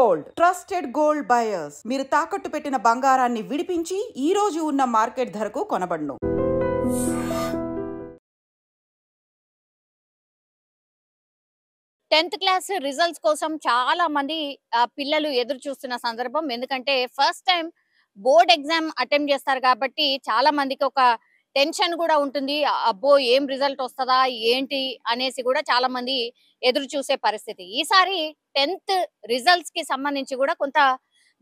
Gold, trusted gold buyers. మీరు తాకట్టు పెట్టిన బంగారాన్ని విడిపించి ఈ రోజు ఉన్న మార్కెట్ ధరకు కొనబడును. 10th క్లాస్ రిజల్ట్స్ కోసం చాలా మంది పిల్లలు ఎదురు చూస్తున్న సందర్భం. ఎందుకంటే first time board exam attempt చేస్తారు కాబట్టి చాలా మందికి ఒక టెన్షన్ కూడా ఉంటుంది. అబ్బో ఏం రిజల్ట్ వస్తుందా ఏంటి అనేసి కూడా చాలా మంది ఎదురు చూసే పరిస్థితి. ఈసారి 10th రిజల్ట్స్ కి సంబంధించి కూడా కొంత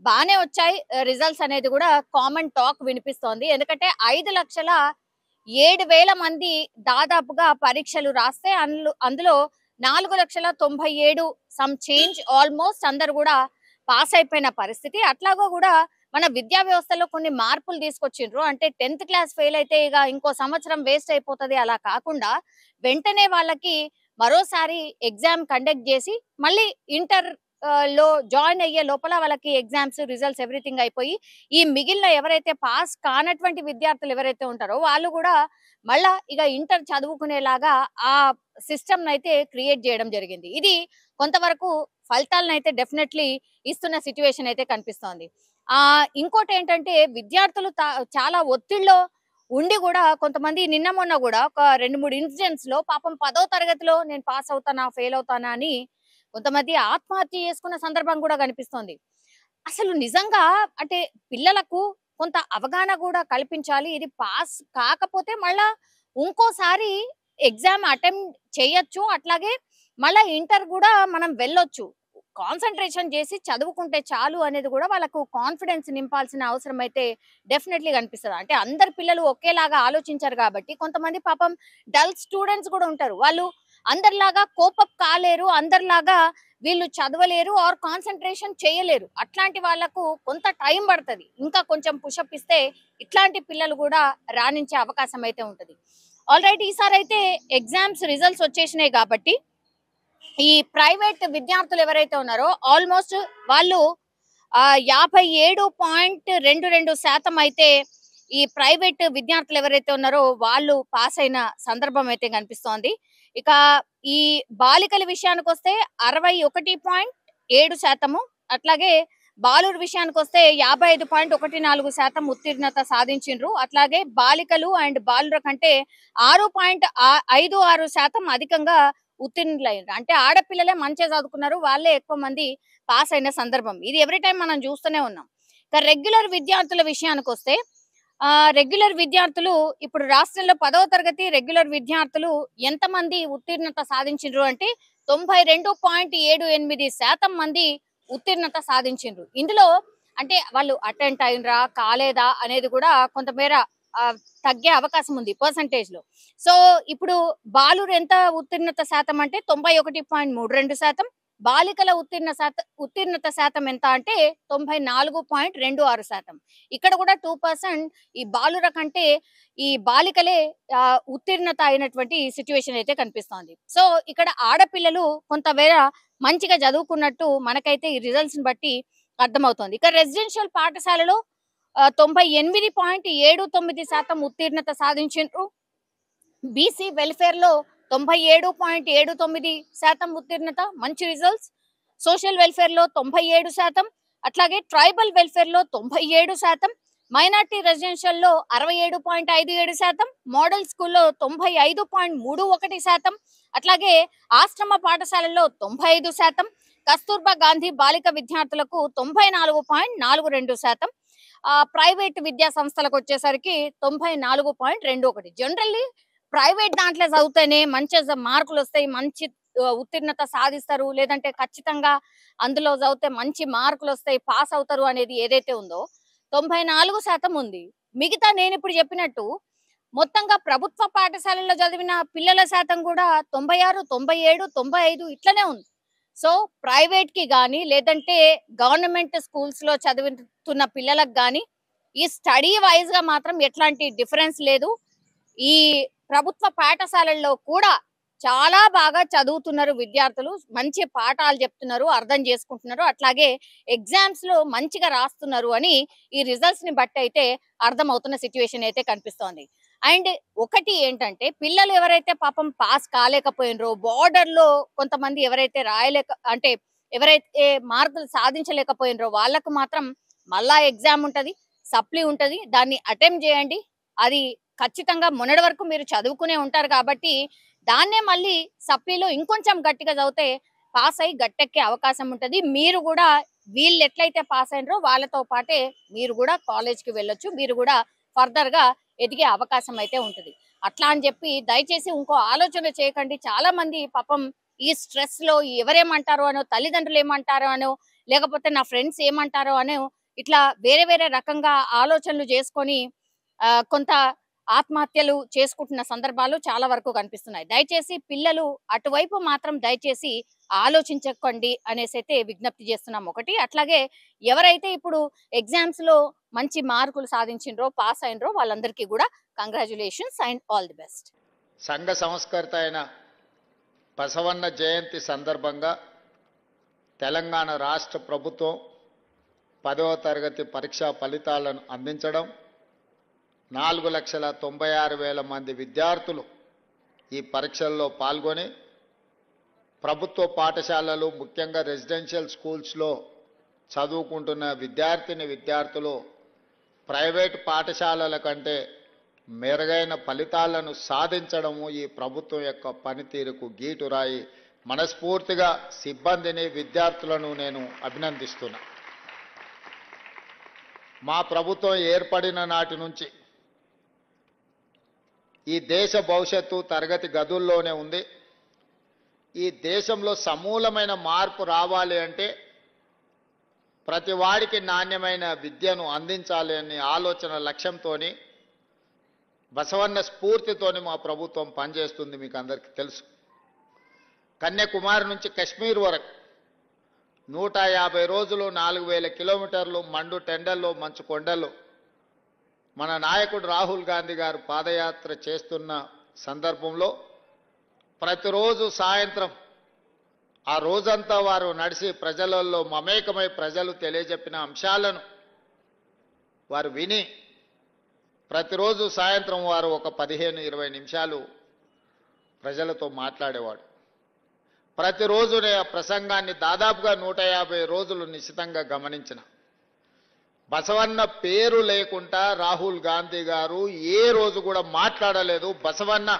బానే వచ్చాయి రిజల్ట్స్ అనేది కూడా కామన్ టాక్ వినిపిస్తోంది. ఎందుకంటే 5,07,000 మంది దాదాపుగా పరీక్షలు రాస్తే అందులో 4,97,000 సమ్ చేంజ్ ఆల్మోస్ట్ అందరు కూడా పాస్ అయిపోయిన పరిస్థితి. అట్లాగో కూడా మన విద్యా వ్యవస్థలో కొన్ని మార్పులు తీసుకొచ్చిండ్రు. అంటే 10th క్లాస్ ఫెయిల్ అయితే ఇక ఇంకో సంవత్సరం వేస్ట్ అయిపోతుంది అలా కాకుండా వెంటనే వాళ్ళకి మరోసారి ఎగ్జామ్ కండక్ట్ చేసి మళ్ళీ ఇంటర్ లో జాయిన్ అయ్యే లోపల వాళ్ళకి ఎగ్జామ్స్ రిజల్ట్స్ ఎవ్రీథింగ్ అయిపోయి ఈ మిగిలిన ఎవరైతే పాస్ కానటువంటి విద్యార్థులు ఎవరైతే ఉంటారో వాళ్ళు కూడా మళ్ళా ఇక ఇంటర్ చదువుకునేలాగా ఆ సిస్టమ్ అయితే క్రియేట్ చేయడం జరిగింది. ఇది కొంతవరకు ఫలితాలను అయితే డెఫినెట్లీ ఇస్తున్న సిచ్యువేషన్ అయితే కనిపిస్తోంది. ఇంకోటి ఏంటంటే విద్యార్థులు చాలా ఒత్తిడిలో ఉండి కూడా కొంతమంది నిన్న మొన్న కూడా ఒక 2-3 ఇన్సిడెంట్స్ లో పాపం 10వ తరగతిలో నేను పాస్ అవుతానా ఫెయిల్ అవుతానా అని కొంతమంది ఆత్మహత్య చేసుకున్న సందర్భం కూడా కనిపిస్తోంది. అసలు నిజంగా అంటే పిల్లలకు కొంత అవగాహన కూడా కల్పించాలి. ఇది పాస్ కాకపోతే మళ్ళా ఇంకోసారి ఎగ్జామ్ అటెంప్ట్ చేయొచ్చు, అట్లాగే మళ్ళా ఇంటర్ కూడా మనం వెళ్ళొచ్చు. కాన్సన్ట్రేషన్ చేసి చదువుకుంటే చాలు అనేది కూడా వాళ్ళకు కాన్ఫిడెన్స్ నింపాల్సిన అవసరం అయితే డెఫినెట్లీ కనిపిస్తుంది. అంటే అందరు పిల్లలు ఒకేలాగా ఆలోచించారు కాబట్టి కొంతమంది పాపం డల్ స్టూడెంట్స్ కూడా ఉంటారు. వాళ్ళు అందరిలాగా కోపప్ కాలేరు, అందరిలాగా వీళ్ళు చదవలేరు ఆర్ కాన్సన్ట్రేషన్ చేయలేరు. అట్లాంటి వాళ్లకు కొంత టైం పడుతుంది. ఇంకా కొంచెం పుషప్ ఇస్తే ఇట్లాంటి పిల్లలు కూడా రాణించే అవకాశం అయితే ఉంటుంది. ఆల్రైట్ ఈసారి అయితే ఎగ్జామ్స్ రిజల్ట్స్ వచ్చేసినాయి కాబట్టి ఈ ప్రైవేట్ విద్యార్థులు ఎవరైతే ఉన్నారో ఆల్మోస్ట్ వాళ్ళు 57.22% అయితే ఈ ప్రైవేట్ విద్యార్థులు ఎవరైతే ఉన్నారో వాళ్ళు పాస్ అయిన సందర్భం అయితే కనిపిస్తోంది. ఇక ఈ బాలికల విషయానికి వస్తే 61.7%, అట్లాగే బాలుర విషయానికి వస్తే 55.14% ఉత్తీర్ణత సాధించిండ్రు. అట్లాగే బాలికలు అండ్ బాలుర కంటే 6.56% అధికంగా ఉత్తీర్ణులయ్యారు. అంటే ఆడపిల్లలే మంచిగా చదువుకున్నారు, వాళ్ళే ఎక్కువ మంది పాస్ అయిన సందర్భం. ఇది ఎవ్రీ టైం మనం చూస్తూనే ఉన్నాం. ఇక రెగ్యులర్ విద్యార్థుల విషయానికి వస్తే రెగ్యులర్ విద్యార్థులు ఇప్పుడు రాష్ట్రంలో 10వ తరగతి రెగ్యులర్ విద్యార్థులు ఎంతమంది ఉత్తీర్ణత సాధించిండ్రు అంటే 92.78% మంది ఉత్తీర్ణత సాధించిండ్రు. ఇందులో అంటే వాళ్ళు అటెంప్ట్ అయినరా కాలేదా అనేది కూడా కొంతమేర తగ్గే అవకాశం ఉంది పర్సంటేజ్ లో. సో ఇప్పుడు బాలురు ఎంత ఉత్తీర్ణత శాతం అంటే 91.32%, బాలికల ఉత్తీర్ణత శాతం ఎంత అంటే 94.26%. ఇక్కడ కూడా 2% ఈ బాలుర కంటే ఈ బాలికలే ఉత్తీర్ణత అయినటువంటి సిచ్యువేషన్ అయితే కనిపిస్తోంది. సో ఇక్కడ ఆడపిల్లలు కొంతమేర మంచిగా చదువుకున్నట్టు మనకైతే ఈ రిజల్ట్స్ ని బట్టి అర్థమవుతోంది. ఇక రెసిడెన్షియల్ పాఠశాలలో 98.79% ఉత్తీర్ణత సాధించారు. బీసీ వెల్ఫేర్ లో 97.79% ఉత్తీర్ణత, మంచి రిజల్ట్స్. సోషల్ వెల్ఫేర్ లో 97%, అట్లాగే ట్రైబల్ వెల్ఫేర్ లో 97%, మైనార్టీ రెసిడెన్షియల్ లో 67.57%, మోడల్ స్కూల్లో 95.31%, అట్లాగే ఆశ్రమ పాఠశాలల్లో 95%, కస్తూర్బా గాంధీ బాలిక విద్యార్థులకు 94.42%, ప్రైవేట్ విద్యా సంస్థలకు వచ్చేసరికి 94.21%. జనరల్లీ ప్రైవేట్ దాంట్లో చదివితేనే మంచి మార్కులు వస్తాయి, మంచి ఉత్తీర్ణత సాధిస్తారు, లేదంటే ఖచ్చితంగా అందులో చదివితే మంచి మార్కులు వస్తాయి, పాస్ అవుతారు అనేది ఏదైతే ఉందో 94% ఉంది. మిగతా నేను ఇప్పుడు చెప్పినట్టు మొత్తంగా ప్రభుత్వ పాఠశాలల్లో చదివిన పిల్లల శాతం కూడా 96, 97, 95 ఇట్లనే ఉంది. సో ప్రైవేట్ కి కానీ లేదంటే గవర్నమెంట్ స్కూల్స్ లో చదువుతున్న పిల్లలకు కానీ ఈ స్టడీ వైజ్ గా మాత్రం ఎట్లాంటి డిఫరెన్స్ లేదు. ఈ ప్రభుత్వ పాఠశాలల్లో కూడా చాలా బాగా చదువుతున్నారు విద్యార్థులు, మంచి పాఠాలు చెప్తున్నారు, అర్థం చేసుకుంటున్నారు, అట్లాగే ఎగ్జామ్స్ లో మంచిగా రాస్తున్నారు అని ఈ రిజల్ట్స్ ని బట్టి అయితే అర్థమవుతున్న సిచ్యువేషన్ అయితే కనిపిస్తోంది. అండ్ ఒకటి ఏంటంటే పిల్లలు ఎవరైతే పాపం పాస్ కాలేకపోయినరో, బార్డర్ లో కొంతమంది ఎవరైతే రాయలేక అంటే ఎవరైతే మార్కులు సాధించలేకపోయినరో వాళ్ళకు మాత్రం మళ్ళా ఎగ్జామ్ ఉంటది, సప్లీ ఉంటది, దాన్ని అటెంప్ట్ చేయండి. అది ఖచ్చితంగా మొన్నటి వరకు మీరు చదువుకునే ఉంటారు కాబట్టి దాన్నే మళ్ళీ సప్లీలో ఇంకొంచెం గట్టిగా చదివితే పాస్ అయ్యి గట్టెక్కే అవకాశం ఉంటది. మీరు కూడా వీళ్ళు ఎట్లయితే పాస్ అయినరో వాళ్ళతో పాటే మీరు కూడా కాలేజ్కి వెళ్ళొచ్చు, మీరు కూడా ఫర్దర్ గా ఎదిగే అవకాశం అయితే ఉంటది. అట్లా అని చెప్పి దయచేసి ఇంకో ఆలోచన చేయకండి. చాలా మంది పాపం ఈ స్ట్రెస్ లో ఎవరేమంటారో అనో, తల్లిదండ్రులు ఏమంటారో అనో, లేకపోతే నా ఫ్రెండ్స్ ఏమంటారో అనో ఇట్లా వేరే వేరే రకంగా ఆలోచనలు చేసుకొని కొంత ఆత్మహత్యలు చేసుకుంటున్న సందర్భాలు చాలా వరకు కనిపిస్తున్నాయి. దయచేసి పిల్లలు అటువైపు మాత్రం దయచేసి ఆలోచించకండి అనేసి అయితే విజ్ఞప్తి చేస్తున్నాం. ఒకటి అట్లాగే ఎవరైతే ఇప్పుడు ఎగ్జామ్స్ లో మంచి మార్కులు సాధించిండ్రో, పాస్ అయినరో వాళ్ళందరికీ కూడా congratulations and all the best. సంఘ సంస్కర్త అయిన బసవన్న జయంతి సందర్భంగా తెలంగాణ రాష్ట్ర ప్రభుత్వం 10వ తరగతి పరీక్షా ఫలితాలను అందించడం, 4,96,000 మంది విద్యార్థులు ఈ పరీక్షల్లో పాల్గొని ప్రభుత్వ పాఠశాలలు, ముఖ్యంగా రెసిడెన్షియల్ స్కూల్స్లో చదువుకుంటున్న విద్యార్థులు ప్రైవేట్ పాఠశాలల కంటే మెరుగైన ఫలితాలను సాధించడము ఈ ప్రభుత్వం యొక్క పనితీరుకు గీటురాయి. మనస్ఫూర్తిగా సిబ్బందిని, విద్యార్థులను నేను అభినందిస్తున్నా. మా ప్రభుత్వం ఏర్పడిన నాటి నుంచి ఈ దేశ భవిష్యత్తు తరగతి గదుల్లోనే ఉంది. ఈ దేశంలో సమూలమైన మార్పు రావాలి అంటే ప్రతి వాడికి నాణ్యమైన విద్యను అందించాలి అనే ఆలోచన లక్ష్యంతోని, బసవన్న స్ఫూర్తితోని మా ప్రభుత్వం పనిచేస్తుంది. మీకు అందరికీ తెలుసు. కన్యాకుమారి నుంచి కశ్మీర్ వరకు 150 రోజులు, 4,000 కిలోమీటర్లు మండు టెండల్లో, మంచు కొండల్లో మన నాయకుడు రాహుల్ గాంధీ గారు పాదయాత్ర చేస్తున్న సందర్భంలో ప్రతిరోజు సాయంత్రం ఆ రోజంతా వారు నడిచి ప్రజలలో మమేకమై ప్రజలు తెలియజెప్పిన అంశాలను వారు విని ప్రతిరోజు సాయంత్రం వారు ఒక 15-20 నిమిషాలు ప్రజలతో మాట్లాడేవాడు. ప్రతిరోజునే ఆ ప్రసంగాన్ని దాదాపుగా 150 రోజులు నిశితంగా గమనించిన. బసవన్న పేరు లేకుండా రాహుల్ గాంధీ గారు ఏ రోజు కూడా మాట్లాడలేదు. బసవన్న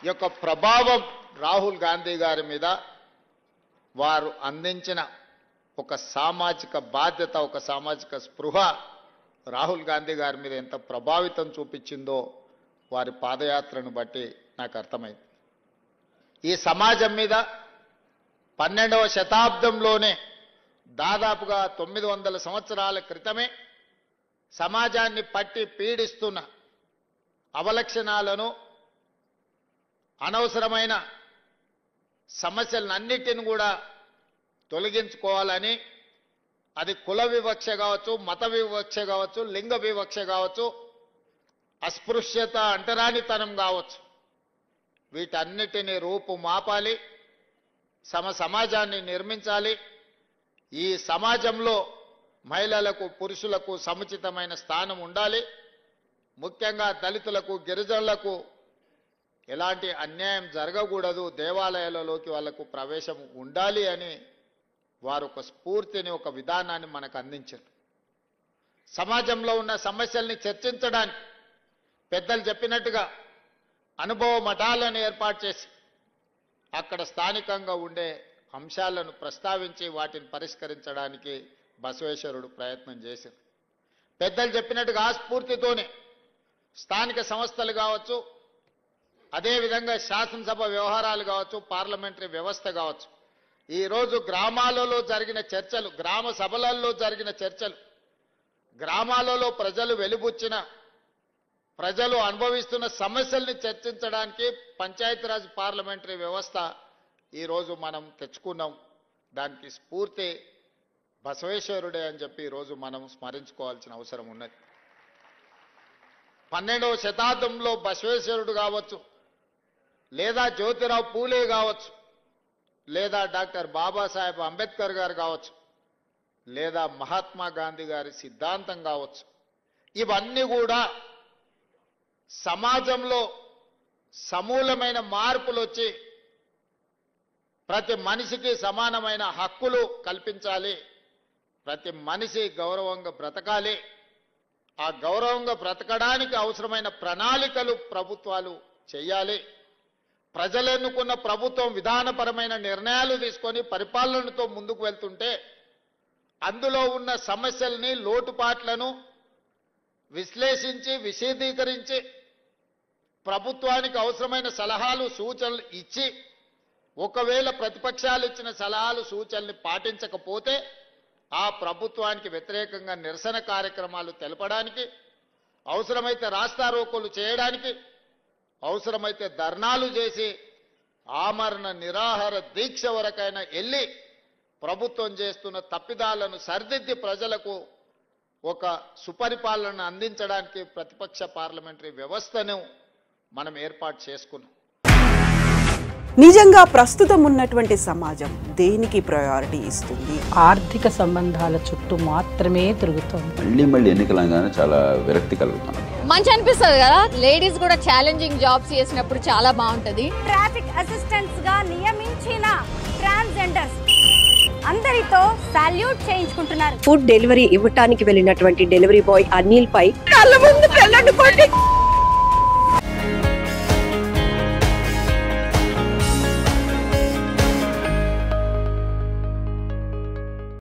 యొక్క ప్రభావం రాహుల్ గాంధీ గారి మీద, వారు అందించిన ఒక సామాజిక బాధ్యత, ఒక సామాజిక స్పృహ రాహుల్ గాంధీ గారి మీద ఎంత ప్రభావితం చూపించిందో వారి పాదయాత్రను బట్టి నాకు అర్థమైంది. ఈ సమాజం మీద 12వ శతాబ్దంలోనే దాదాపుగా 900 సంవత్సరాల క్రితమే సమాజాన్ని పట్టి పీడిస్తున్న అవలక్షణాలను, అనవసరమైన సమస్యలన్నిటిని కూడా తొలగించుకోవాలని, అది కుల వివక్ష కావచ్చు, మత వివక్ష కావచ్చు, లింగ వివక్ష కావచ్చు, అస్పృశ్యత, అంటరానితనం కావచ్చు, వీటన్నిటిని రూపుమాపాలి, సమాజాన్ని నిర్మించాలి. ఈ సమాజంలో మహిళలకు, పురుషులకు సముచితమైన స్థానం ఉండాలి. ముఖ్యంగా దళితులకు, గిరిజనులకు ఎలాంటి అన్యాయం జరగకూడదు, దేవాలయాలలోకి వాళ్లకు ప్రవేశం ఉండాలి అని వారు ఒక స్ఫూర్తిని, ఒక విధానాన్ని మనకు అందించారు. సమాజంలో ఉన్న సమస్యల్ని చర్చించడానికి పెద్దలు చెప్పినట్టుగా అనుభవ మఠాలను ఏర్పాటు చేసి అక్కడ స్థానికంగా ఉండే అంశాలను ప్రస్తావించి వాటిని పరిష్కరించడానికి బసవేశ్వరుడు ప్రయత్నం చేశారు. పెద్దలు చెప్పినట్టుగా ఆ స్ఫూర్తితోనే స్థానిక సంస్థలు కావచ్చు, అదేవిధంగా శాసనసభ వ్యవహారాలు కావచ్చు, పార్లమెంటరీ వ్యవస్థ కావచ్చు, ఈరోజు గ్రామాలలో జరిగిన చర్చలు, గ్రామ సభలలో జరిగిన చర్చలు, గ్రామాలలో ప్రజలు వెలుబుచ్చిన, ప్రజలు అనుభవిస్తున్న సమస్యల్ని చర్చించడానికి పంచాయతీరాజ్ పార్లమెంటరీ వ్యవస్థ ఈరోజు మనం తెచ్చుకున్నాం. దానికి స్ఫూర్తి బసవేశ్వరుడే అని చెప్పి ఈరోజు మనం స్మరించుకోవాల్సిన అవసరం ఉన్నది. 12వ శతాబ్దంలో బసవేశ్వరుడు కావచ్చు, లేదా జ్యోతిరావు పూలే కావచ్చు, లేదా డాక్టర్ బాబాసాహెబ్ అంబేద్కర్ గారు కావచ్చు, లేదా మహాత్మా గాంధీ గారి సిద్ధాంతం కావచ్చు, ఇవన్నీ కూడా సమాజంలో సమూలమైన మార్పులు వచ్చి ప్రతి మనిషికి సమానమైన హక్కులు కల్పించాలి. ప్రతి మనిషి గౌరవంగా బ్రతకాలి. ఆ గౌరవంగా బ్రతకడానికి అవసరమైన ప్రణాళికలు ప్రభుత్వాలు చేయాలి. ప్రజలు ఎన్నుకున్న ప్రభుత్వం విధానపరమైన నిర్ణయాలు తీసుకొని పరిపాలనతో ముందుకు వెళ్తుంటే అందులో ఉన్న సమస్యల్ని, లోటుపాట్లను విశ్లేషించి విశదీకరించి ప్రభుత్వానికి అవసరమైన సలహాలు సూచనలు ఇచ్చి ఒకవేళ ప్రతిపక్షాలు ఇచ్చిన సలహాలు సూచనల్ని పాటించకపోతే ఆ ప్రభుత్వానికి వ్యతిరేకంగా నిరసన కార్యక్రమాలు తెలపడానికి, అవసరమైతే రాస్తారోకోలు చేయడానికి, అవసరమైతే ధర్నాలు చేసి ఆమరణ నిరాహార దీక్ష వరకైనా వెళ్ళి ప్రభుత్వం చేస్తున్న తప్పిదాలను సరిదిద్ది ప్రజలకు ఒక సుపరిపాలన అందించడానికి ప్రతిపక్ష పార్లమెంటరీ వ్యవస్థను మనం ఏర్పాటు చేసుకున్నాం. నిజంగా ప్రస్తుతం ఉన్నటువంటి సమాజం దేనికి ప్రయారిటీ ఇస్తుంది? ఆర్థిక సంబంధాల చుట్టూ మాత్రమే తిరుగుతోంది. మళ్ళీ ఎన్నికలంగానే చాలా విరక్తి కలుగుతాను. మంచి అనిపిస్తుంది కదా, లేడీస్ కూడా ఛాలెంజింగ్ జాబ్స్ చేసినప్పుడు చాలా బాగుంటది. ట్రాఫిక్ అసిస్టెంట్స్ గా నియమించిన ట్రాన్స్జెండర్స్ అందరితో సాల్యూట్ చేయించుకుంటున్నారు. ఫుడ్ డెలివరీ ఇవ్వటానికి వెళ్ళినటువంటి డెలివరీ బాయ్ అనిల్ పై కళ్ళ ముందు